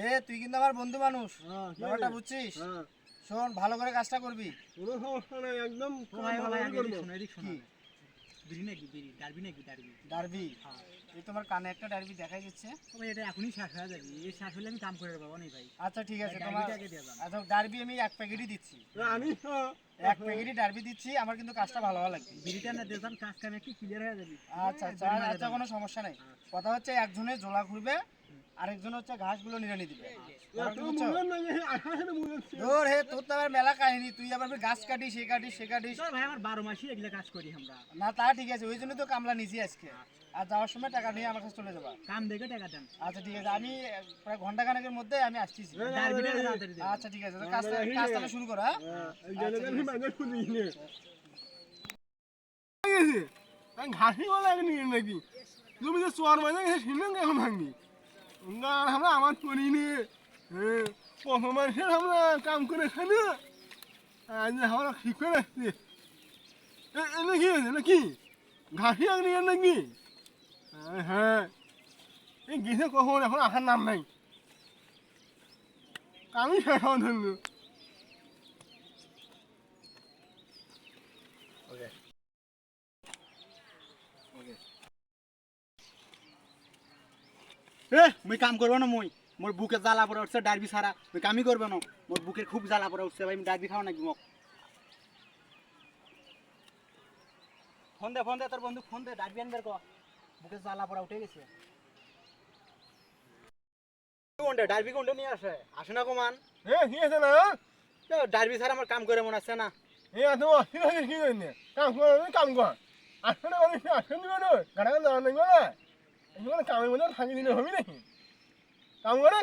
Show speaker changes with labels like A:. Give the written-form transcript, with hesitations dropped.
A: এ তুই কিন্তু আমার বন্ধু মানুষ, ব্যাপারটা বুঝছিস? শোন, ভালো করে কাজটা করবি।
B: কোনো সমস্যা নাই, একদম
A: ডারবি, এই তোমার কানে একটা ডারবি দেখাই যাচ্ছে।
C: এটা এখনই শেষ হয়ে যাবে, এই শেষ হলে আমি কাম করে দেবো না ভাই।
A: আচ্ছা ঠিক আছে, তোমার আচ্ছা ডারবি আমি এক প্যাকেটই দিচ্ছি,
B: আমি
A: এক প্যাকেটই ডারবি দিচ্ছি। আমার কিন্তু কাজটা ভালো ভালো লাগবে।
C: বিড়িটা না দিতাম, কাজ কাম একটু ক্লিয়ার হয়ে যাবে।
A: আচ্ছা আচ্ছা আচ্ছা, কোনো সমস্যা নাই। কথা হচ্ছে একজনে জোলা ঘুরবে, আরেকজন হচ্ছে ঘাসগুলো নিড়ানি দিবে। তোর হে তোর তো আবার মেলা কাহিনী, তুই আবার গাছ কাটিস, সে কাটিস, সে কাটিস।
C: ভাই আমার 12 মাসই এগুলা কাজ করি আমরা।
A: না তা ঠিক আছে, ওই জন্য তো কামলা নিছি আজকে। আর যাওয়ার সময় টাকা নিয়ে আমার কাছে চলে যাবা।
C: কাম দেখে টাকা দেন।
A: আচ্ছা ঠিক আছে, আমি প্রায় ঘন্টা খানেকের মধ্যে আমি আসতেছি। আচ্ছা ঠিক আছে, কাজটা শুরু করো।
B: ঘাসি বলে নাকি তুমি যে চোয়ার মাঝে সিনেমা এখন ভাঙবি আমরা আমার করিনি। প্রথম মানুষের আমরা কাম করে খানি, আজ আমরা শিখে রাখছি। এনে কি হয়েছে নাকি ঘাসি আগে নাকি? হ্যাঁ, এই গেছে কখন, এখন আসার নাম নাই। কামই শেষ হওয়া ধরল।
C: মুই কাম করবো না, মোর বুকে জ্বালা পড়া উঠছে ডারবি ছাড়া, ওই কামই করবে না। মোর বুকের খুব জ্বালা পড়া উঠছে ভাই, আমি ডারবি খাওয়া নাকি মোক। ফোন দে তোর বন্ধু, ফোন দে, ডারবি আনবে কো, বুকে জ্বালা পড়া উঠে গেছে। কোনটা ডারবি কোনটা নিয়ে আসে না কমান?
B: কি আছে না
C: ডারবি ছাড়া আমার কাম করে মনে আছে না।
B: এত অস্থির হয়ে কি জন্য কাম কর, কাম কর। আসলে মানুষ আসেন দিবে না, গাড়া যাওয়া নেই না, কামের মধ্যে থাকি দিলে হবি নাকি? কাম করে